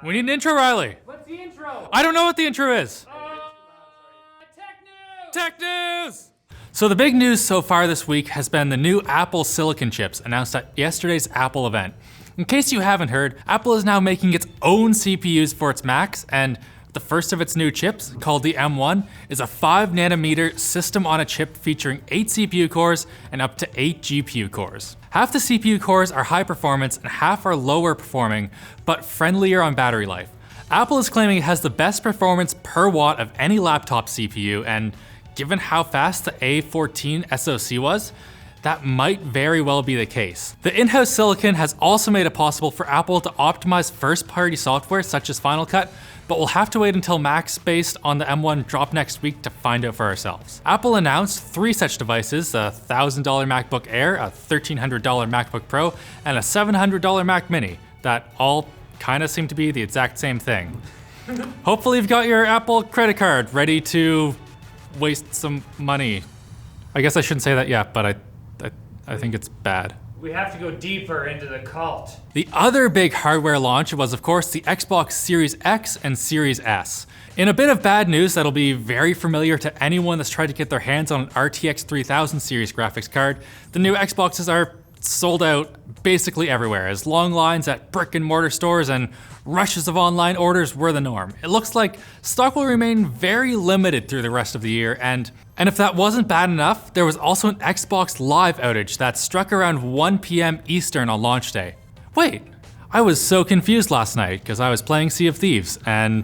We need an intro, Riley. What's the intro? I don't know what the intro is. Tech news! So the big news so far this week has been the new Apple silicon chips announced at yesterday's Apple event. In case you haven't heard, Apple is now making its own CPUs for its Macs, and the first of its new chips, called the M1, is a 5nm system on a chip featuring 8 CPU cores and up to 8 GPU cores. Half the CPU cores are high performance and half are lower performing, but friendlier on battery life. Apple is claiming it has the best performance per watt of any laptop CPU, and given how fast the A14 SoC was, that might very well be the case. The in-house silicon has also made it possible for Apple to optimize first-party software such as Final Cut, but we'll have to wait until Macs based on the M1 drop next week to find out for ourselves. Apple announced 3 such devices, a $1,000 MacBook Air, a $1,300 MacBook Pro, and a $700 Mac Mini, that all kind of seem to be the exact same thing. Hopefully you've got your Apple credit card ready to waste some money. I guess I shouldn't say that yet, but I think it's bad. We have to go deeper into the cult. The other big hardware launch was, of course, the Xbox Series X and Series S. In a bit of bad news that'll be very familiar to anyone that's tried to get their hands on an RTX 3000 series graphics card, the new Xboxes are sold out basically everywhere, as long lines at brick and mortar stores and rushes of online orders were the norm. It looks like stock will remain very limited through the rest of the year, and if that wasn't bad enough, there was also an Xbox Live outage that struck around 1 p.m. Eastern on launch day. Wait, I was so confused last night because I was playing Sea of Thieves and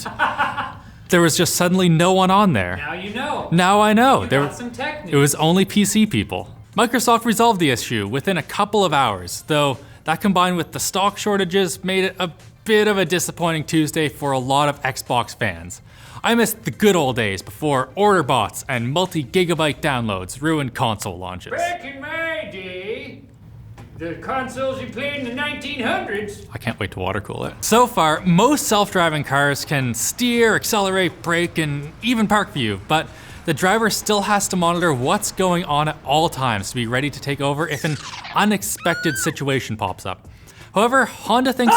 there was just suddenly no one on there. Now you know. Now I know. You got some tech news. It was only PC people. Microsoft resolved the issue within a couple of hours, though that combined with the stock shortages made it a bit of a disappointing Tuesday for a lot of Xbox fans. I missed the good old days before order bots and multi-gigabyte downloads ruined console launches. Back in my day, the consoles you played in the 1900s. I can't wait to water cool it. So far, most self-driving cars can steer, accelerate, brake, and even park for you, but the driver still has to monitor what's going on at all times to be ready to take over if an unexpected situation pops up. However, Honda thinks...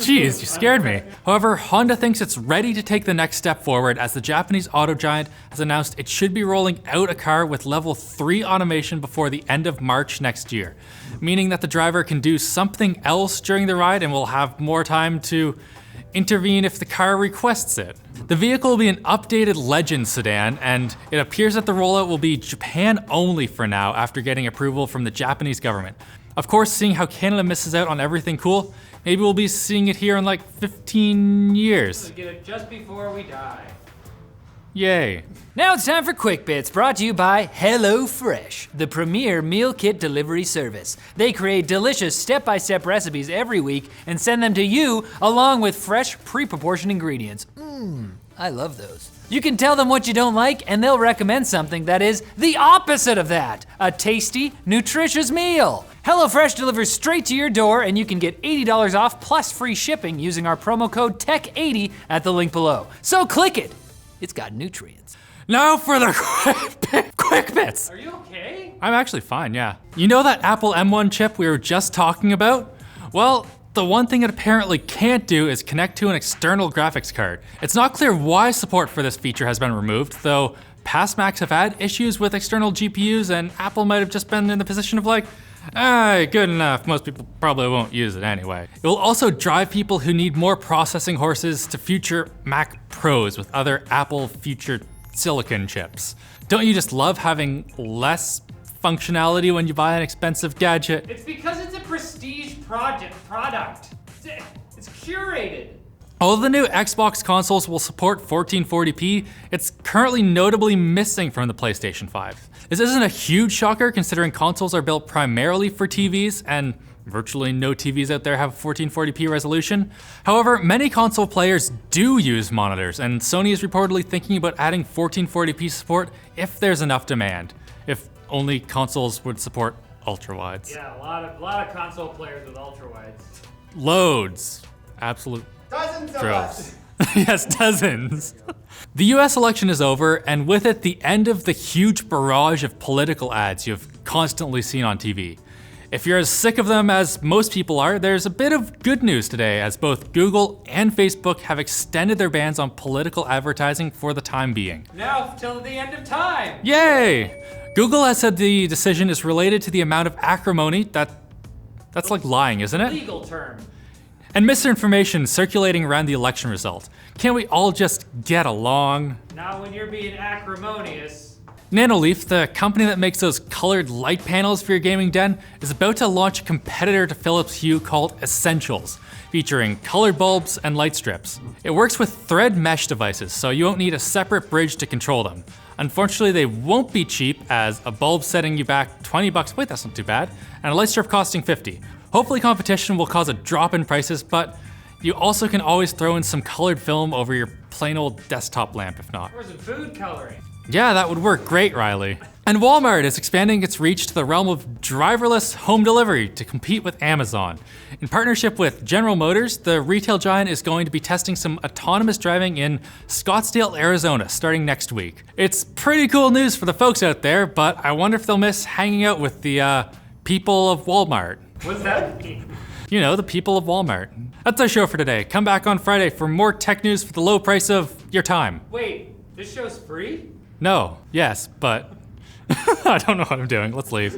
Geez, you scared me. However, Honda thinks it's ready to take the next step forward as the Japanese auto giant has announced it should be rolling out a car with level 3 automation before the end of March next year, meaning that the driver can do something else during the ride and will have more time to intervene if the car requests it. The vehicle will be an updated Legend sedan, and it appears that the rollout will be Japan only for now after getting approval from the Japanese government. Of course, seeing how Canada misses out on everything cool, maybe we'll be seeing it here in like 15 years. We'll get it just before we die. Yay. Now it's time for Quick Bits, brought to you by HelloFresh, the premier meal kit delivery service. They create delicious step-by-step recipes every week and send them to you along with fresh, pre-proportioned ingredients. I love those. You can tell them what you don't like and they'll recommend something that is the opposite of that, a tasty, nutritious meal. HelloFresh delivers straight to your door and you can get $80 off plus free shipping using our promo code TECH80 at the link below. So click it. It's got nutrients. Now for the quick bits. Are you okay? I'm actually fine, yeah. You know that Apple M1 chip we were just talking about? Well, the one thing it apparently can't do is connect to an external graphics card. It's not clear why support for this feature has been removed, though past Macs have had issues with external GPUs and Apple might have just been in the position of like, good enough, most people probably won't use it anyway. It will also drive people who need more processing horses to future Mac Pros with other Apple future silicon chips. Don't you just love having less functionality when you buy an expensive gadget? It's because it's a prestige product. It's curated. Although the new Xbox consoles will support 1440p, it's currently notably missing from the PlayStation 5. This isn't a huge shocker considering consoles are built primarily for TVs and virtually no TVs out there have 1440p resolution. However, many console players do use monitors, and Sony is reportedly thinking about adding 1440p support if there's enough demand. If only consoles would support ultra-wides. Yeah, a lot of console players with ultra-wides. Loads. Absolute Dozens of droves. us. Yes, dozens. The US election is over, and with it, the end of the huge barrage of political ads you've constantly seen on TV. If you're as sick of them as most people are, there's a bit of good news today, as both Google and Facebook have extended their bans on political advertising for the time being. Now till the end of time. Yay! Google has said the decision is related to the amount of acrimony that's like lying, isn't it? Legal term. And misinformation circulating around the election result. Can't we all just get along? Not when you're being acrimonious. Nanoleaf, the company that makes those colored light panels for your gaming den, is about to launch a competitor to Philips Hue called Essentials, featuring colored bulbs and light strips. It works with thread mesh devices, so you won't need a separate bridge to control them. Unfortunately, they won't be cheap, as a bulb setting you back 20 bucks, wait, that's not too bad, and a light strip costing 50. Hopefully competition will cause a drop in prices, but you also can always throw in some colored film over your plain old desktop lamp if not. Or some food coloring. Yeah, that would work great, Riley. And Walmart is expanding its reach to the realm of driverless home delivery to compete with Amazon. In partnership with General Motors, the retail giant is going to be testing some autonomous driving in Scottsdale, Arizona, starting next week. It's pretty cool news for the folks out there, but I wonder if they'll miss hanging out with the people of Walmart. What's that mean? You know, the people of Walmart. That's our show for today. Come back on Friday for more tech news for the low price of your time. Wait, this show's free? No, yes, but I don't know what I'm doing. Let's leave.